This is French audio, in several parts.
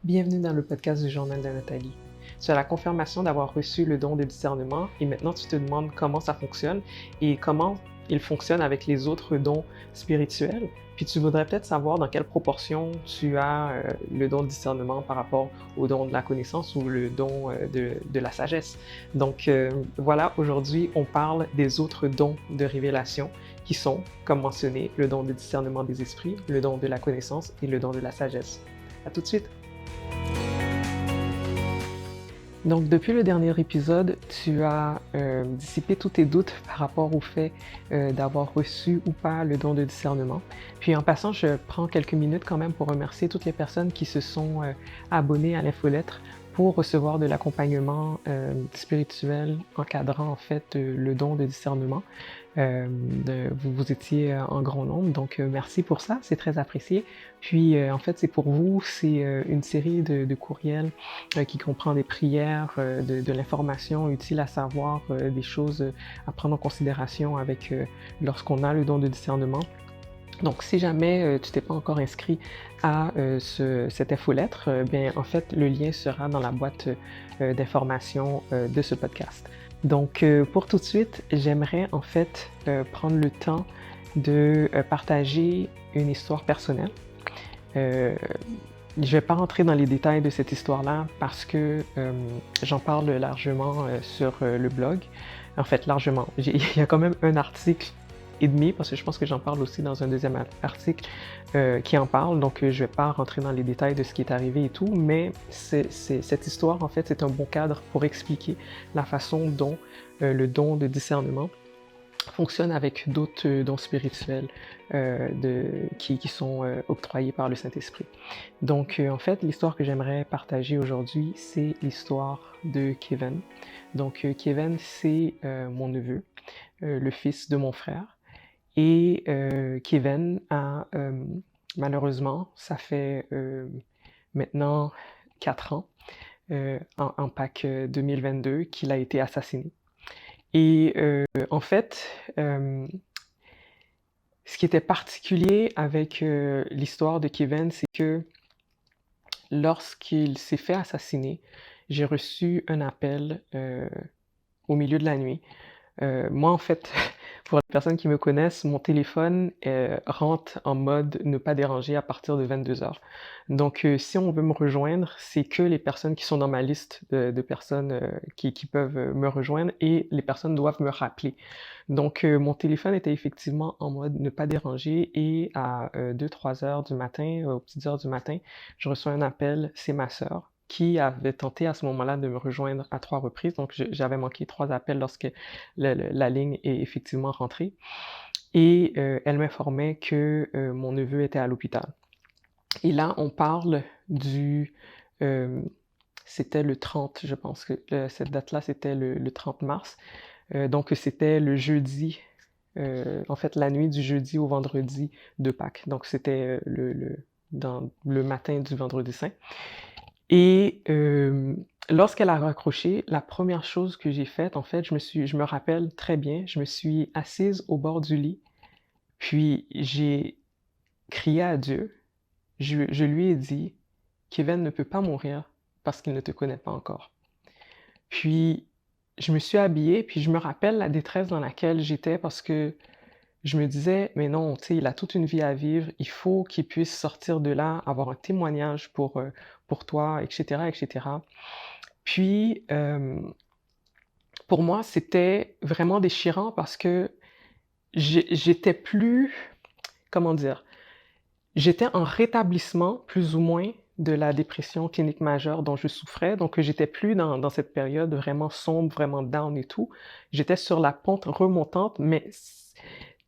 Bienvenue dans le podcast du Journal de Nathalie. Tu as la confirmation d'avoir reçu le don de discernement et maintenant tu te demandes comment ça fonctionne et comment il fonctionne avec les autres dons spirituels. Puis tu voudrais peut-être savoir dans quelle proportion tu as le don de discernement par rapport au don de la connaissance ou le don de la sagesse. Donc voilà, aujourd'hui on parle des autres dons de révélation qui sont, comme mentionné, le don de discernement des esprits, le don de la connaissance et le don de la sagesse. À tout de suite! Donc, depuis le dernier épisode, tu as dissipé tous tes doutes par rapport au fait d'avoir reçu ou pas le don de discernement. Puis en passant, je prends quelques minutes quand même pour remercier toutes les personnes qui se sont abonnées à l'infolettre pour recevoir de l'accompagnement spirituel encadrant en fait le don de discernement. Vous étiez en grand nombre, donc merci pour ça, c'est très apprécié. Puis en fait, c'est pour vous, c'est une série de courriels qui comprend des prières, de l'information utile à savoir, des choses à prendre en considération avec lorsqu'on a le don de discernement. Donc, si jamais tu t'es pas encore inscrit à cette infolettre, bien, en fait, le lien sera dans la boîte d'information de ce podcast. Donc, pour tout de suite, j'aimerais en fait prendre le temps de partager une histoire personnelle. Je ne vais pas rentrer dans les détails de cette histoire-là parce que j'en parle largement sur le blog. En fait, largement. Il y a quand même un article et demi, parce que je pense que j'en parle aussi dans un deuxième article qui en parle, donc je ne vais pas rentrer dans les détails de ce qui est arrivé et tout, mais cette histoire, en fait, c'est un bon cadre pour expliquer la façon dont le don de discernement fonctionne avec d'autres dons spirituels qui sont octroyés par le Saint-Esprit. Donc, en fait, l'histoire que j'aimerais partager aujourd'hui, c'est l'histoire de Kevin. Donc, Kevin, c'est mon neveu, le fils de mon frère. Et Kevin a, malheureusement, ça fait maintenant 4 ans, en Pâques 2022, qu'il a été assassiné. Et en fait, ce qui était particulier avec l'histoire de Kevin, c'est que lorsqu'il s'est fait assassiner, j'ai reçu un appel au milieu de la nuit. Moi, en fait, pour les personnes qui me connaissent, mon téléphone rentre en mode ne pas déranger à partir de 22h. Donc, si on veut me rejoindre, c'est que les personnes qui sont dans ma liste de personnes qui peuvent me rejoindre et les personnes doivent me rappeler. Donc, mon téléphone était effectivement en mode ne pas déranger et à 2-3 heures du matin, aux petites heures du matin, je reçois un appel, c'est ma sœur qui avait tenté à ce moment-là de me rejoindre à 3 reprises. Donc, j'avais manqué 3 appels lorsque la ligne est effectivement rentrée. Et elle m'informait que mon neveu était à l'hôpital. Et là, on parle c'était le 30, je pense que cette date-là, c'était le 30 mars. Donc, c'était le jeudi, en fait, la nuit du jeudi au vendredi de Pâques. Donc, c'était dans le matin du vendredi saint. Et lorsqu'elle a raccroché, la première chose que j'ai faite, en fait, je me rappelle très bien, je me suis assise au bord du lit, puis j'ai crié à Dieu. Je lui ai dit: «Kevin ne peut pas mourir parce qu'il ne te connaît pas encore». Puis je me suis habillée, puis je me rappelle la détresse dans laquelle j'étais parce que je me disais: «Mais non, tu sais, il a toute une vie à vivre, il faut qu'il puisse sortir de là, avoir un témoignage pour toi et cetera et cetera». Puis, pour moi, c'était vraiment déchirant parce que j'étais plus, comment dire? J'étais en rétablissement plus ou moins de la dépression clinique majeure dont je souffrais, donc j'étais plus dans cette période vraiment sombre, vraiment down et tout. J'étais sur la pente remontante, mais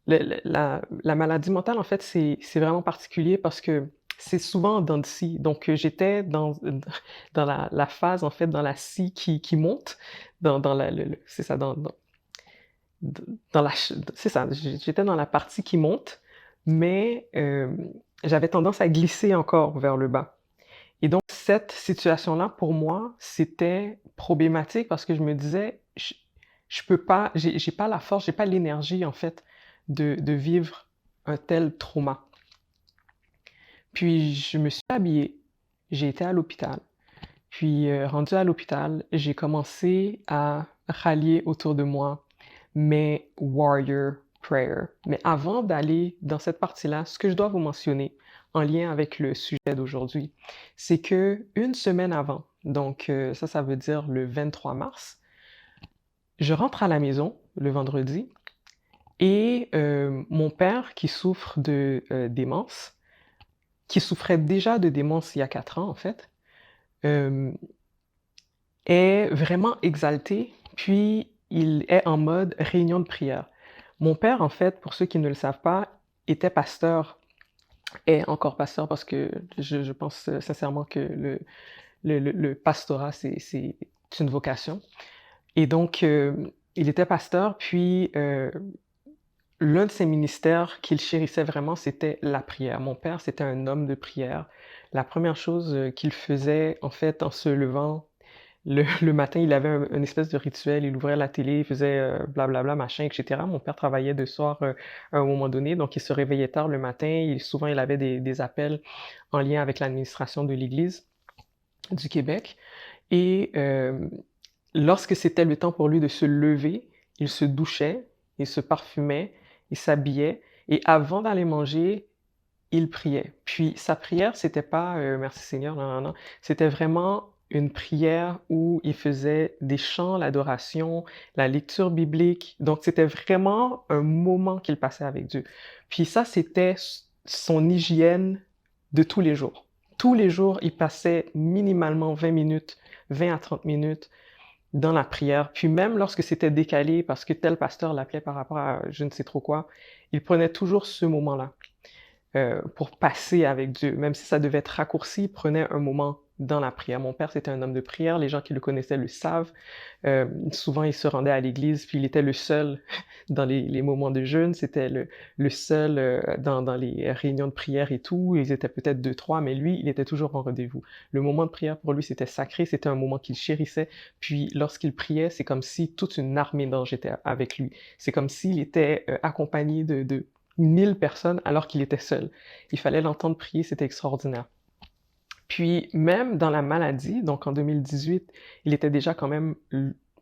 la maladie mentale, en fait, c'est vraiment particulier parce que c'est souvent en dents de scie. Donc, j'étais dans la phase, en fait, dans la scie qui monte, dans la le c'est ça, dans la ch c'est ça, j'étais dans la partie qui monte, mais j'avais tendance à glisser encore vers le bas. Et donc cette situation-là, pour moi, c'était problématique parce que je me disais: Je peux pas, j'ai pas la force, j'ai pas l'énergie, en fait, de vivre un tel trauma». Puis je me suis habillée, j'ai été à l'hôpital. Puis, rendue à l'hôpital, j'ai commencé à rallier autour de moi mes warrior prayer. Mais avant d'aller dans cette partie-là, ce que je dois vous mentionner en lien avec le sujet d'aujourd'hui, c'est que une semaine avant, donc ça veut dire le 23 mars, je rentre à la maison le vendredi et mon père qui souffre de démence, qui souffrait déjà de démence il y a 4 ans en fait, euh, est vraiment exalté, puis il est en mode réunion de prière. Mon père, en fait, pour ceux qui ne le savent pas, était pasteur, est encore pasteur parce que je pense sincèrement que le pastorat, c'est une vocation. Et donc, il était pasteur, puis l'un de ses ministères qu'il chérissait vraiment, c'était la prière. Mon père, c'était un homme de prière. La première chose qu'il faisait, en fait, en se levant le matin, il avait une espèce de rituel, il ouvrait la télé, il faisait blablabla, machin, etc. Mon père travaillait de soir à un moment donné, donc il se réveillait tard le matin. Souvent, il avait des appels en lien avec l'administration de l'Église du Québec. Et lorsque c'était le temps pour lui de se lever, il se douchait, il se parfumait, il s'habillait, et avant d'aller manger, il priait. Puis sa prière, c'était pas merci Seigneur, non, non, non. C'était vraiment une prière où il faisait des chants, l'adoration, la lecture biblique. Donc c'était vraiment un moment qu'il passait avec Dieu. Puis ça, c'était son hygiène de tous les jours. Tous les jours, il passait minimalement 20 minutes, 20 à 30 minutes dans la prière. Puis même lorsque c'était décalé parce que tel pasteur l'appelait par rapport à je ne sais trop quoi, il prenait toujours ce moment-là pour passer avec Dieu. Même si ça devait être raccourci, il prenait un moment dans la prière. Mon père, c'était un homme de prière. Les gens qui le connaissaient le savent. Souvent, il se rendait à l'église, puis il était le seul dans les moments de jeûne. C'était le seul dans les réunions de prière et tout. Ils étaient peut-être deux, trois, mais lui, il était toujours en rendez-vous. Le moment de prière, pour lui, c'était sacré. C'était un moment qu'il chérissait. Puis, lorsqu'il priait, c'est comme si toute une armée d'anges était avec lui. C'est comme s'il était accompagné de 1000 personnes alors qu'il était seul. Il fallait l'entendre prier, c'était extraordinaire. Puis même dans la maladie, donc en 2018, il était déjà quand même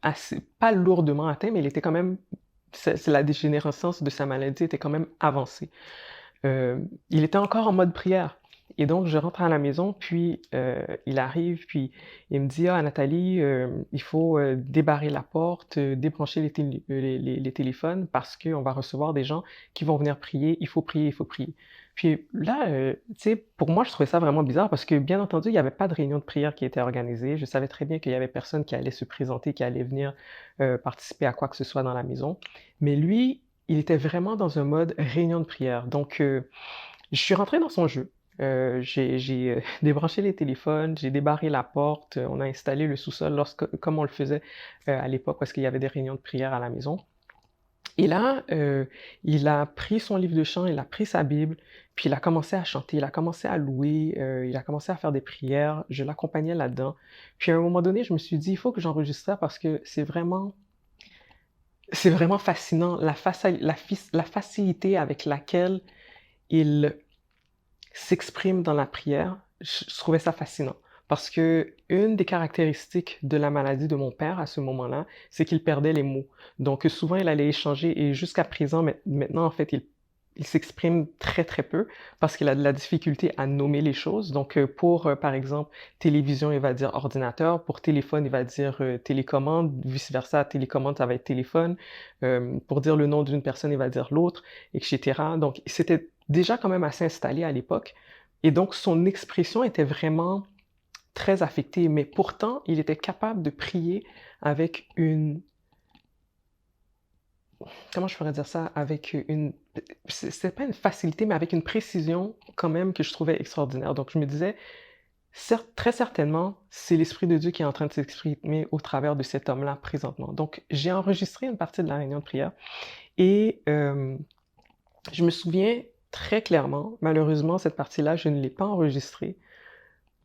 assez, pas lourdement atteint, mais il était quand même, la dégénérescence de sa maladie était quand même avancée. Il était encore en mode prière. Et donc, je rentre à la maison, puis il arrive, puis il me dit, ah, Nathalie, il faut débarrer la porte, débrancher les téléphones parce qu'on va recevoir des gens qui vont venir prier. Il faut prier, il faut prier. Puis là, tu sais, pour moi, je trouvais ça vraiment bizarre parce que, bien entendu, il n'y avait pas de réunion de prière qui était organisée. Je savais très bien qu'il y avait personne qui allait se présenter, qui allait venir participer à quoi que ce soit dans la maison. Mais lui, il était vraiment dans un mode réunion de prière. Donc, je suis rentré dans son jeu. J'ai débranché les téléphones, j'ai débarré la porte, on a installé le sous-sol comme on le faisait à l'époque parce qu'il y avait des réunions de prière à la maison. Et là, il a pris son livre de chant, il a pris sa Bible, puis il a commencé à chanter, il a commencé à louer, il a commencé à faire des prières, je l'accompagnais là-dedans. Puis à un moment donné, je me suis dit, il faut que j'enregistre ça parce que c'est vraiment fascinant, la facilité avec laquelle il s'exprime dans la prière. Je trouvais ça fascinant parce que une des caractéristiques de la maladie de mon père à ce moment-là, c'est qu'il perdait les mots. Donc souvent, il allait échanger et jusqu'à présent, maintenant, en fait, il s'exprime très très peu parce qu'il a de la difficulté à nommer les choses. Donc pour, par exemple, télévision, il va dire ordinateur. Pour téléphone, il va dire télécommande. Vice-versa, télécommande, ça va être téléphone. Pour dire le nom d'une personne, il va dire l'autre, etc. Donc c'était déjà quand même assez installé à l'époque. Et donc son expression était vraiment très affectée. Mais pourtant, il était capable de prier avec une comment je pourrais dire ça? Avec une c'est pas une facilité, mais avec une précision quand même que je trouvais extraordinaire. Donc je me disais, très certainement, c'est l'Esprit de Dieu qui est en train de s'exprimer au travers de cet homme-là présentement. Donc j'ai enregistré une partie de la réunion de prière et je me souviens très clairement, malheureusement cette partie-là, je ne l'ai pas enregistrée,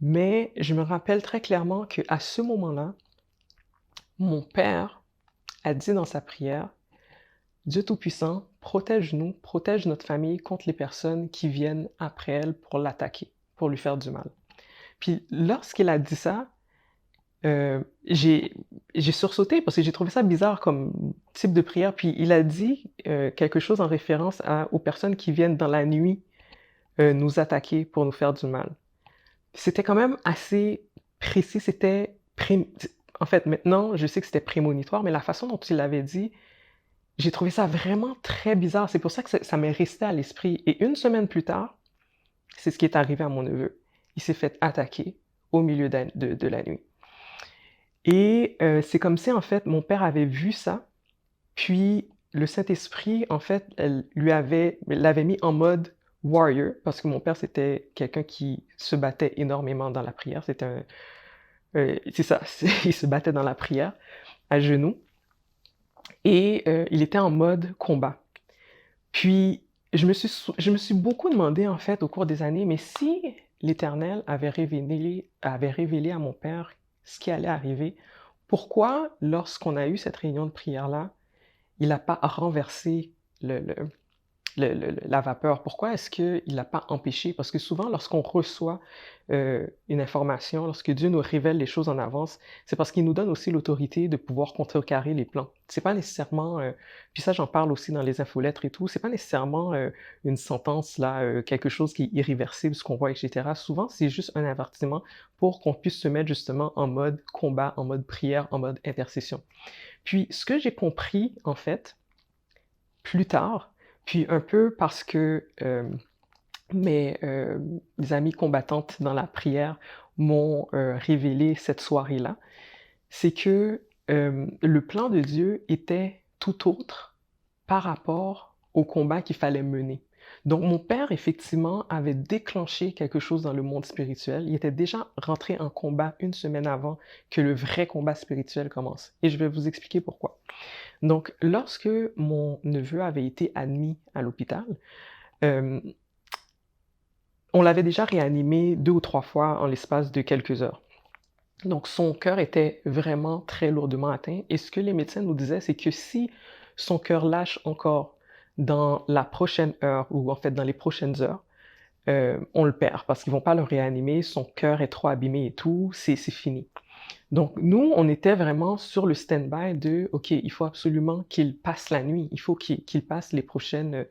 mais je me rappelle très clairement qu'à ce moment-là, mon père a dit dans sa prière: Dieu Tout-Puissant, protège-nous, protège notre famille contre les personnes qui viennent après elle pour l'attaquer, pour lui faire du mal. Puis lorsqu'il a dit ça, j'ai sursauté parce que j'ai trouvé ça bizarre comme type de prière. Puis il a dit, quelque chose en référence aux personnes qui viennent dans la nuit, nous attaquer pour nous faire du mal. C'était quand même assez précis, c'était en fait, maintenant, je sais que c'était prémonitoire, mais la façon dont il l'avait dit, j'ai trouvé ça vraiment très bizarre. C'est pour ça que ça m'est resté à l'esprit et une semaine plus tard, c'est ce qui est arrivé à mon neveu. Il s'est fait attaquer au milieu de la nuit et c'est comme si, en fait, mon père avait vu ça, puis le Saint-Esprit, en fait, l'avait mis en mode warrior parce que mon père, c'était quelqu'un qui se battait énormément dans la prière. C'était un c'est ça, il se battait dans la prière, à genoux et il était en mode combat. Puis je me suis beaucoup demandé, en fait, au cours des années, mais si l'Éternel avait révélé à mon père ce qui allait arriver, pourquoi, lorsqu'on a eu cette réunion de prière-là, il n'a pas renversé la vapeur? Pourquoi est-ce qu'il l'a pas empêché? Parce que souvent, lorsqu'on reçoit, une information, lorsque Dieu nous révèle les choses en avance, c'est parce qu'il nous donne aussi l'autorité de pouvoir contrecarrer les plans. C'est pas nécessairement, puis ça, j'en parle aussi dans les infolettres et tout, c'est pas nécessairement, une sentence là, quelque chose qui est irréversible, ce qu'on voit et cetera. Souvent, c'est juste un avertissement pour qu'on puisse se mettre justement en mode combat, en mode prière, en mode intercession. Puis ce que j'ai compris, en fait, plus tard, puis un peu parce que, mes, amies combattantes dans la prière m'ont, révélé cette soirée-là, c'est que, le plan de Dieu était tout autre par rapport au combat qu'il fallait mener. Donc mon père, effectivement, avait déclenché quelque chose dans le monde spirituel. Il était déjà rentré en combat une semaine avant que le vrai combat spirituel commence et je vais vous expliquer pourquoi. Donc lorsque mon neveu avait été admis à l'hôpital, hem, on l'avait déjà réanimé 2 ou 3 fois en l'espace de quelques heures. Donc son cœur était vraiment très lourdement atteint et ce que les médecins nous disaient, c'est que si son cœur lâche encore dans la prochaine heure ou en fait dans les prochaines heures, on le perd parce qu'ils vont pas le réanimer, son cœur est trop abîmé et tout, c'est fini. Donc nous, on était vraiment sur le stand-by de: «OK, il faut absolument qu'il passe la nuit, il faut qu'il passe les prochaines»,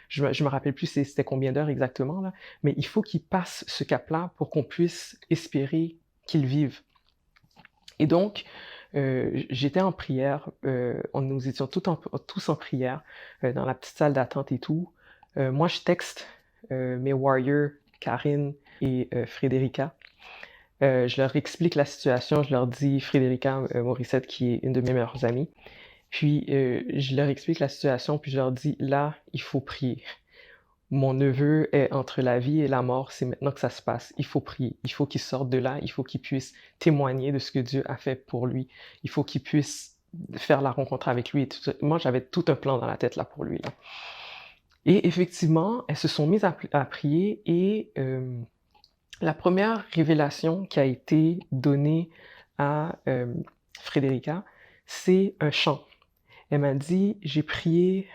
je me rappelle plus c'était combien d'heures exactement là, mais il faut qu'il passe ce cap-là pour qu'on puisse espérer qu'il vive. Et donc, j'étais en prière, nous étions tous en prière, dans la petite salle d'attente et tout. Moi, je texte, mes warriors, Karine et Frédérica. Je leur explique la situation, je leur dis Frédérica, Morissette qui est une de mes meilleures amies. Puis, je leur explique la situation, puis je leur dis: «Là, il faut prier. Mon neveu est entre la vie et la mort, c'est maintenant que ça se passe. Il faut prier. Il faut qu'il sorte de là, il faut qu'il puisse témoigner de ce que Dieu a fait pour lui. Il faut qu'il puisse faire la rencontre avec lui et tout ça». Moi, j'avais tout un plan dans la tête là pour lui, là. Et effectivement, elles se sont mises à prier et la première révélation qui a été donnée à, Frédérica, c'est un chant. Elle m'a dit: «J'ai prié,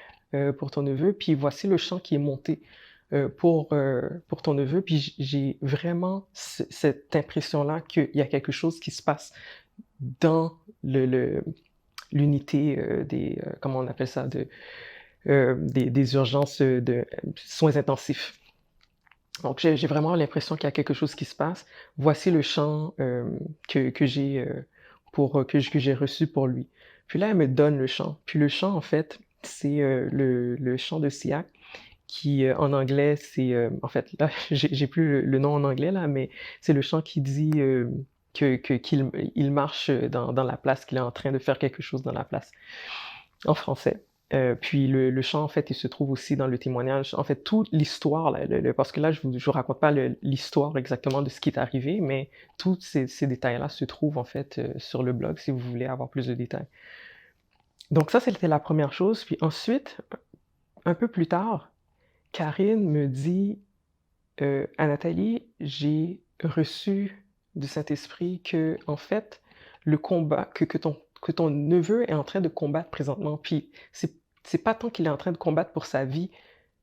pour ton neveu, puis voici le chant qui est monté, pour ton neveu, puis j'ai vraiment cette impression-là qu'il y a quelque chose qui se passe dans l'unité, comment on appelle ça? Des urgences, de soins intensifs. Donc j'ai vraiment l'impression qu'il y a quelque chose qui se passe. Voici le chant, que j'ai, que j'ai reçu pour lui». Puis là, elle me donne le chant. Puis le chant, en fait, c'est, le chant de Sia qui, en anglais, c'est, en fait, là, j'ai plus le nom en anglais là, mais c'est le chant qui dit, qu'il marche, dans la place, qu'il est en train de faire quelque chose dans la place, en français. Puis le chant, en fait, il se trouve aussi dans le témoignage. En fait, toute l'histoire là, parce que là, je vous raconte pas l'histoire exactement de ce qui est arrivé, mais tous ces détails-là se trouvent, en fait, sur le blog si vous voulez avoir plus de détails. Donc ça, c'était la première chose. Puis ensuite, un peu plus tard, Karine me dit, «Anathalie, j'ai reçu du Saint-Esprit que en fait, le combat que ton neveu est en train de combattre présentement, puis c'est pas tant qu'il est en train de combattre pour sa vie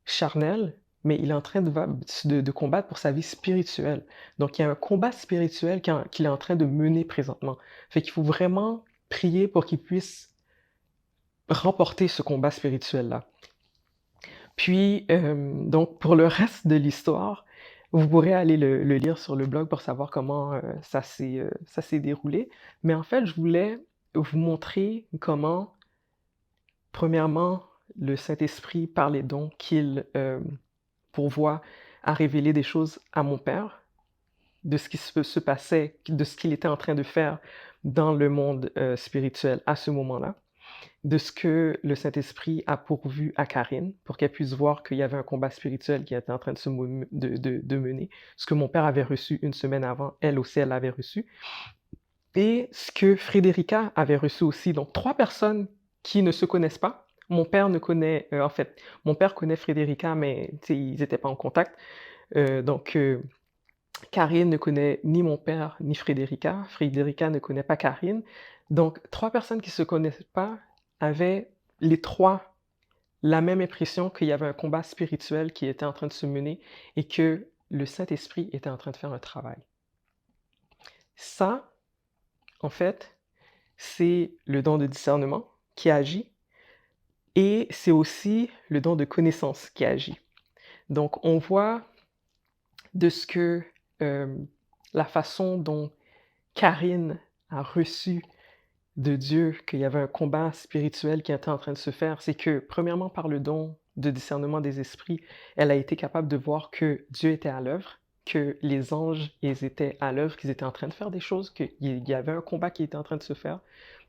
charnelle, mais il est en train de combattre pour sa vie spirituelle. Donc il y a un combat spirituel qu'il est en train de mener présentement. Fait qu'il faut vraiment prier pour qu'il puisse remporter ce combat spirituel-là. Puis, donc pour le reste de l'histoire, vous pourrez aller le lire sur le blog pour savoir comment, ça s'est déroulé. Mais en fait, je voulais vous montrer comment, premièrement, le Saint-Esprit, par les dons qu'il, pourvoit, a révélé des choses à mon père, de ce qui se passait, de ce qu'il était en train de faire dans le monde, spirituel à ce moment-là. De ce que le Saint-Esprit a pourvu à Karine, pour qu'elle puisse voir qu'il y avait un combat spirituel qui était en train de se mener. Ce que mon père avait reçu une semaine avant, elle aussi, elle l'avait reçu. Et ce que Frédérica avait reçu aussi. Donc, 3 personnes qui ne se connaissent pas. Mon père ne connaît, en fait, mon père connaît Frédérica, mais tu sais, ils n'étaient pas en contact. Donc, Karine ne connaît ni mon père ni Frédérica. Frédérica ne connaît pas Karine. Donc, 3 personnes qui ne se connaissent pas avaient les 3 la même impression qu'il y avait un combat spirituel qui était en train de se mener et que le Saint-Esprit était en train de faire un travail. Ça, en fait, c'est le don de discernement qui agit et c'est aussi le don de connaissance qui agit. Donc, on voit de ce que la façon dont Karine a reçu de Dieu qu'il y avait un combat spirituel qui était en train de se faire, c'est que, premièrement, par le don de discernement des esprits, elle a été capable de voir que Dieu était à l'œuvre, que les anges, ils étaient à l'œuvre, qu'ils étaient en train de faire des choses, qu'il y avait un combat qui était en train de se faire.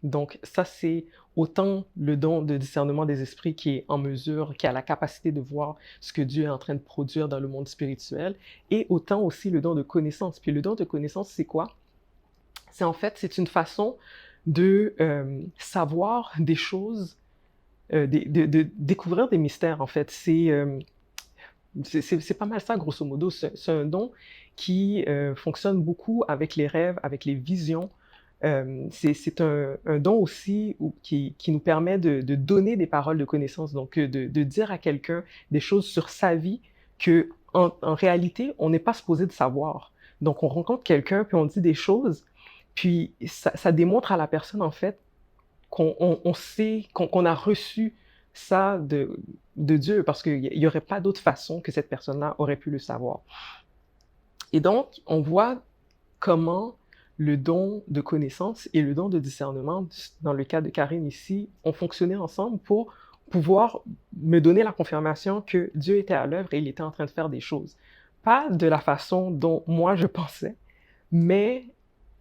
Donc ça, c'est autant le don de discernement des esprits qui est en mesure, qui a la capacité de voir ce que Dieu est en train de produire dans le monde spirituel, et autant aussi le don de connaissance. Puis le don de connaissance, c'est quoi? C'est en fait, c'est une façon de savoir des choses, de découvrir des mystères, en fait. C'est pas mal ça, grosso modo. C'est un don qui fonctionne beaucoup avec les rêves, avec les visions. C'est un don aussi qui nous permet de donner des paroles de connaissance, donc de dire à quelqu'un des choses sur sa vie que en réalité, on n'est pas supposé de savoir. Donc, on rencontre quelqu'un, puis on dit des choses, puis ça démontre à la personne, en fait, qu'on sait, qu'on a reçu ça de Dieu, parce qu'il n'y aurait pas d'autre façon que cette personne-là aurait pu le savoir. Et donc, on voit comment le don de connaissance et le don de discernement, dans le cas de Karine ici, ont fonctionné ensemble pour pouvoir me donner la confirmation que Dieu était à l'œuvre et il était en train de faire des choses. Pas de la façon dont moi je pensais, mais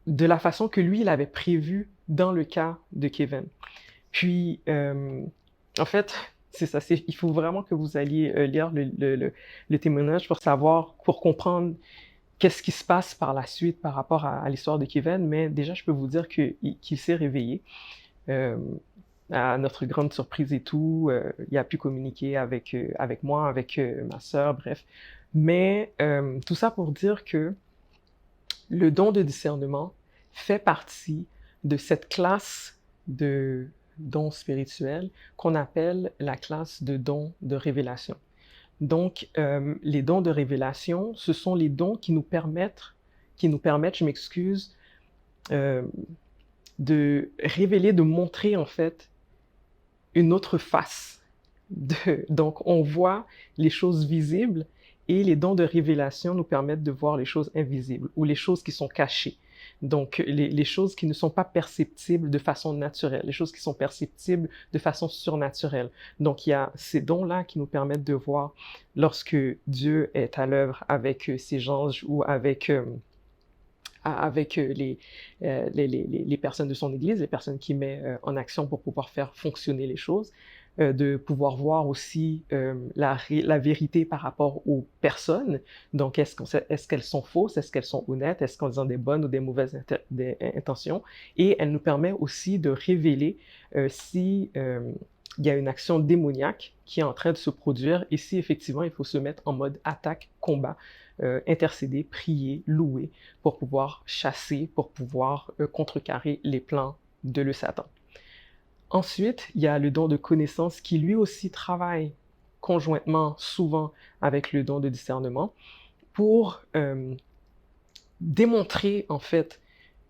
de la façon que lui, il avait prévu dans le cas de Kevin. Puis, en fait, c'est ça, il faut vraiment que vous alliez lire le témoignage pour savoir, pour comprendre qu'est-ce qui se passe par la suite par rapport à l'histoire de Kevin, mais déjà, je peux vous dire qu'il s'est réveillé. À notre grande surprise et tout, il a pu communiquer avec moi, avec ma sœur, bref. Mais tout ça pour dire que le don de discernement fait partie de cette classe de dons spirituels qu'on appelle la classe de dons de révélation. Donc, les dons de révélation, ce sont les dons qui nous permettent, je m'excuse, de révéler, de montrer en fait une autre face. Donc, on voit les choses visibles et les dons de révélation nous permettent de voir les choses invisibles ou les choses qui sont cachées. Donc, les choses qui ne sont pas perceptibles de façon naturelle, les choses qui sont perceptibles de façon surnaturelle. Donc, il y a ces dons-là qui nous permettent de voir lorsque Dieu est à l'œuvre avec ses anges ou avec les personnes de son Église, les personnes qu'il met en action pour pouvoir faire fonctionner les choses, de pouvoir voir aussi la vérité par rapport aux personnes. Donc, est-ce qu'elles sont fausses? Est-ce qu'elles sont honnêtes? Est-ce qu'elles ont des bonnes ou des mauvaises intentions? Et elle nous permet aussi de révéler si il y a une action démoniaque qui est en train de se produire et si effectivement il faut se mettre en mode attaque, combat, intercéder, prier, louer pour pouvoir chasser, pour pouvoir contrecarrer les plans de le Satan. Ensuite, il y a le don de connaissance qui lui aussi travaille conjointement souvent avec le don de discernement pour démontrer en fait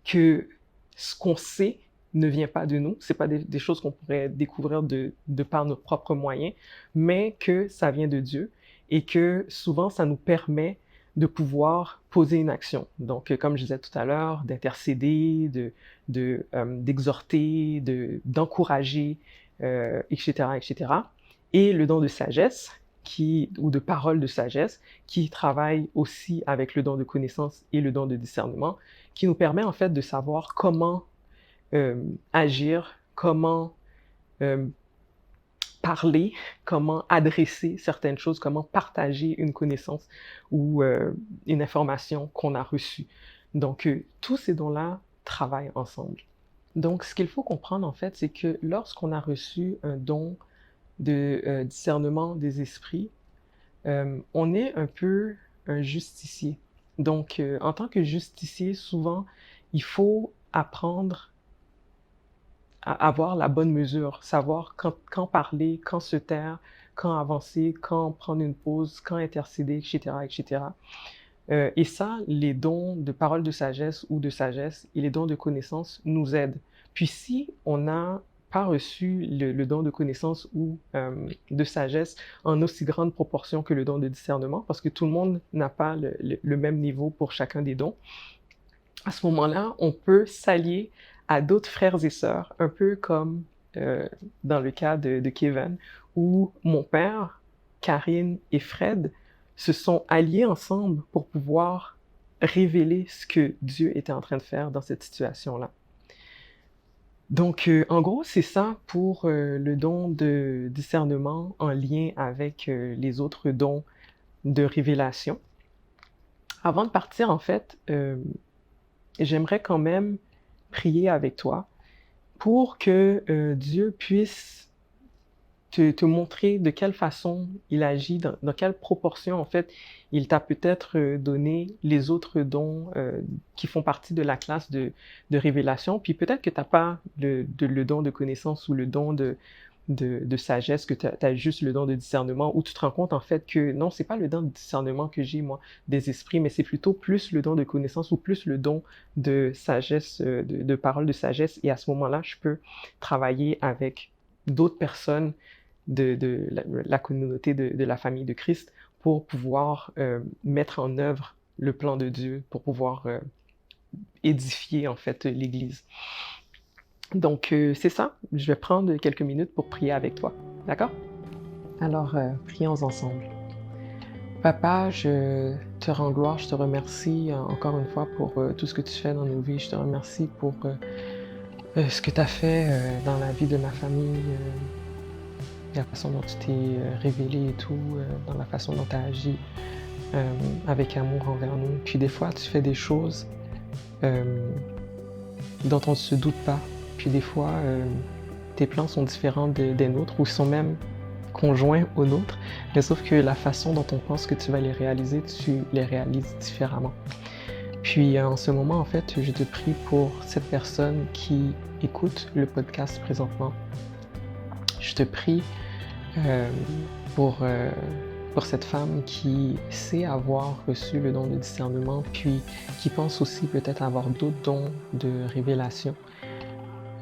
que ce qu'on sait ne vient pas de nous, c'est pas des choses qu'on pourrait découvrir de par nos propres moyens, mais que ça vient de Dieu et que souvent ça nous permet de pouvoir poser une action. Donc, comme je disais tout à l'heure, d'intercéder, d'exhorter, d'encourager, etc., etc. Et le don de sagesse, ou de parole de sagesse, qui travaille aussi avec le don de connaissance et le don de discernement, qui nous permet en fait de savoir comment agir, comment parler, comment adresser certaines choses, comment partager une connaissance ou une information qu'on a reçue. Donc, tous ces dons-là travaillent ensemble. Donc, ce qu'il faut comprendre, en fait, c'est que lorsqu'on a reçu un don de discernement des esprits, on est un peu un justicier. Donc, en tant que justicier, souvent, il faut apprendre à avoir la bonne mesure, savoir quand parler, quand se taire, quand avancer, quand prendre une pause, quand intercéder, etc., etc. Et ça, les dons de parole de sagesse ou de sagesse et les dons de connaissance nous aident. Puis si on n'a pas reçu le don de connaissance ou de sagesse en aussi grande proportion que le don de discernement, parce que tout le monde n'a pas le même niveau pour chacun des dons, à ce moment-là, on peut s'allier à d'autres frères et sœurs, un peu comme dans le cas de Kevin, où mon père, Karine et Fred se sont alliés ensemble pour pouvoir révéler ce que Dieu était en train de faire dans cette situation-là. Donc, en gros, c'est ça pour le don de discernement en lien avec les autres dons de révélation. Avant de partir, en fait, j'aimerais quand même prier avec toi pour que Dieu puisse te montrer de quelle façon il agit, dans quelle proportion, en fait, il t'a peut-être donné les autres dons qui font partie de la classe de révélation. Puis peut-être que tu n'as pas le don de connaissance ou le don de sagesse, que tu as juste le don de discernement, où tu te rends compte, en fait, que non, c'est pas le don de discernement que j'ai, moi, des esprits, mais c'est plutôt plus le don de connaissance ou plus le don de sagesse, de parole de sagesse. Et à ce moment-là, je peux travailler avec d'autres personnes de la communauté de la famille de Christ pour pouvoir mettre en œuvre le plan de Dieu, pour pouvoir édifier en fait l'Église. Donc c'est ça, je vais prendre quelques minutes pour prier avec toi, d'accord? Alors prions ensemble. Papa, je te rends gloire, je te remercie encore une fois pour tout ce que tu fais dans nos vies. Je te remercie pour ce que tu as fait dans la vie de ma famille, la façon dont tu t'es révélé et tout, dans la façon dont tu as agi avec amour envers nous. Puis des fois, tu fais des choses dont on ne se doute pas. Puis des fois, tes plans sont différents des nôtres ou sont même conjoints aux nôtres, mais sauf que la façon dont on pense que tu vas les réaliser, tu les réalises différemment. Puis en ce moment, en fait, je te prie pour cette personne qui écoute le podcast présentement. Je te prie pour cette femme qui sait avoir reçu le don de discernement, puis qui pense aussi peut-être avoir d'autres dons de révélation.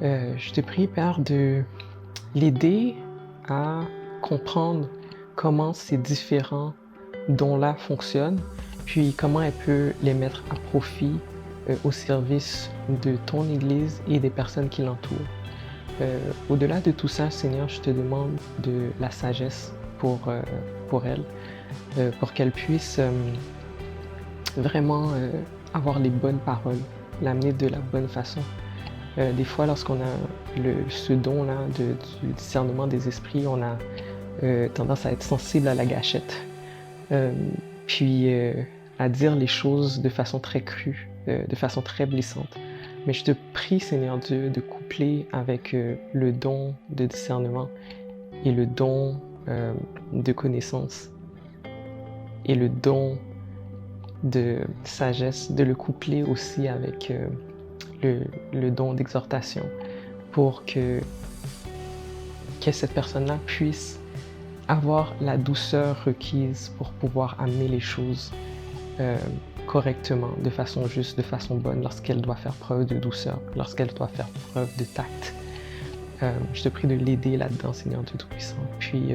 Je te prie, Père, de l'aider à comprendre comment ces différents dons-là fonctionnent, puis comment elle peut les mettre à profit au service de ton Église et des personnes qui l'entourent. Au-delà de tout ça, Seigneur, je te demande de la sagesse pour elle, pour qu'elle puisse vraiment avoir les bonnes paroles, l'amener de la bonne façon. Des fois, lorsqu'on a ce don-là du discernement des esprits, on a tendance à être sensible à la gâchette, puis à dire les choses de façon très crue, de façon très blessante. Mais je te prie, Seigneur Dieu, de coupler avec le don de discernement et le don de connaissance et le don de sagesse, de le coupler aussi avec le don d'exhortation pour que cette personne-là puisse avoir la douceur requise pour pouvoir amener les choses correctement, de façon juste, de façon bonne, lorsqu'elle doit faire preuve de douceur, lorsqu'elle doit faire preuve de tact. Je te prie de l'aider là-dedans, Seigneur Dieu Tout-Puissant. Puis,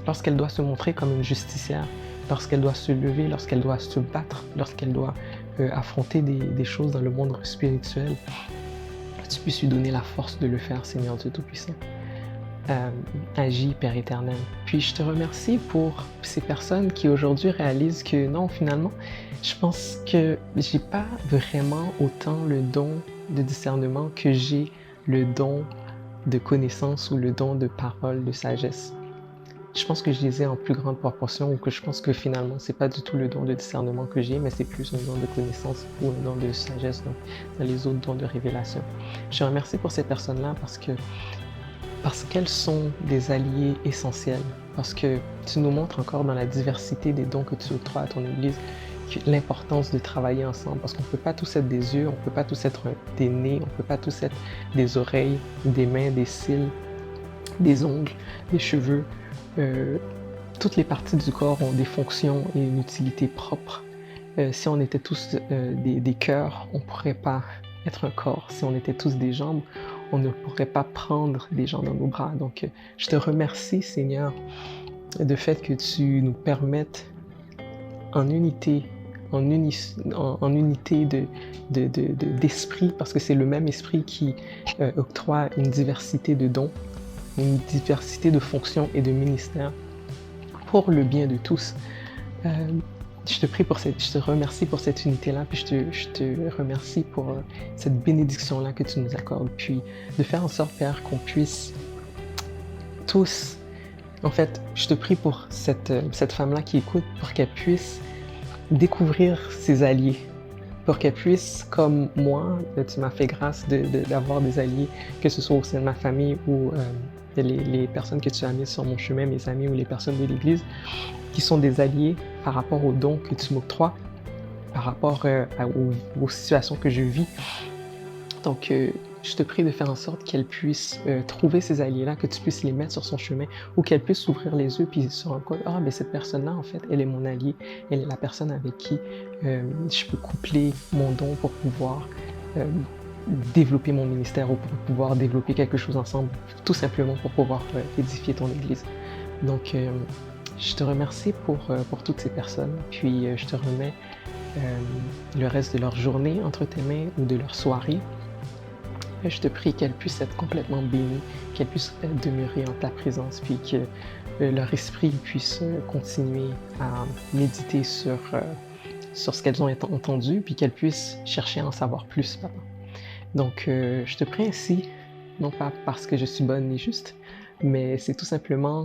lorsqu'elle doit se montrer comme une justicière, lorsqu'elle doit se lever, lorsqu'elle doit se battre, lorsqu'elle doit affronter des choses dans le monde spirituel, que tu puisses lui donner la force de le faire, Seigneur Dieu Tout-Puissant. Agis, Père éternel. Puis je te remercie pour ces personnes qui aujourd'hui réalisent que non, finalement, je pense que j'ai pas vraiment autant le don de discernement que j'ai le don de connaissance ou le don de parole, de sagesse. Je pense que je les ai en plus grande proportion ou que je pense que finalement, c'est pas du tout le don de discernement que j'ai, mais c'est plus un don de connaissance ou un don de sagesse, donc dans les autres dons de révélation. Je te remercie pour ces personnes-là parce qu'elles sont des alliés essentiels, parce que tu nous montres encore dans la diversité des dons que tu octroies à ton Église l'importance de travailler ensemble, parce qu'on ne peut pas tous être des yeux, on ne peut pas tous être des nez, on ne peut pas tous être des oreilles, des mains, des cils, des ongles, des cheveux. Toutes les parties du corps ont des fonctions et une utilité propre. Si on était tous des cœurs, on ne pourrait pas être un corps. Si on était tous des jambes, on ne pourrait pas prendre des gens dans nos bras. Donc, je te remercie, Seigneur, de fait que tu nous permettes en unité, en unité d'esprit, parce que c'est le même esprit qui octroie une diversité de dons, une diversité de fonctions et de ministères pour le bien de tous. Je te remercie pour cette unité-là, puis je te remercie pour cette bénédiction-là que tu nous accordes, puis de faire en sorte, Père, qu'on puisse tous, en fait, je te prie pour cette femme-là qui écoute, pour qu'elle puisse découvrir ses alliés, pour qu'elle puisse, comme moi, tu m'as fait grâce d'avoir des alliés, que ce soit au sein de ma famille ou les personnes que tu as mises sur mon chemin, mes amis ou les personnes de l'Église, qui sont des alliés par rapport aux dons que tu m'octroies, par rapport aux situations que je vis. Donc, je te prie de faire en sorte qu'elle puisse trouver ces alliés-là, que tu puisses les mettre sur son chemin, ou qu'elle puisse s'ouvrir les yeux puis se rendre compte, ah, mais cette personne-là, en fait, elle est mon allié, elle est la personne avec qui je peux coupler mon don pour pouvoir développer mon ministère ou pour pouvoir développer quelque chose ensemble, tout simplement pour pouvoir édifier ton Église. Donc, je te remercie pour toutes ces personnes, puis je te remets le reste de leur journée entre tes mains ou de leur soirée. Je te prie qu'elles puissent être complètement bénies, qu'elles puissent demeurer en ta présence, puis que leur esprit puisse continuer à méditer sur ce qu'elles ont entendu, puis qu'elles puissent chercher à en savoir plus, Papa. Donc, je te prie ainsi, non pas parce que je suis bonne ni juste, mais c'est tout simplement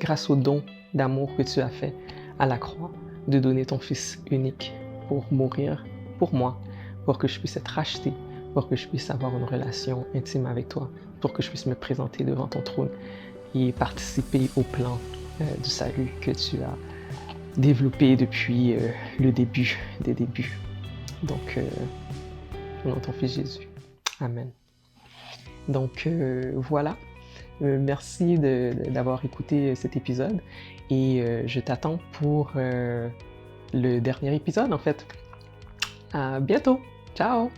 grâce au don d'amour que tu as fait à la croix, de donner ton Fils unique pour mourir pour moi, pour que je puisse être racheté, pour que je puisse avoir une relation intime avec toi, pour que je puisse me présenter devant ton trône et participer au plan du salut que tu as développé depuis le début des débuts. Donc, au nom de ton Fils Jésus. Amen. Donc, voilà. Merci d'avoir écouté cet épisode et je t'attends pour le dernier épisode, en fait. À bientôt. Ciao!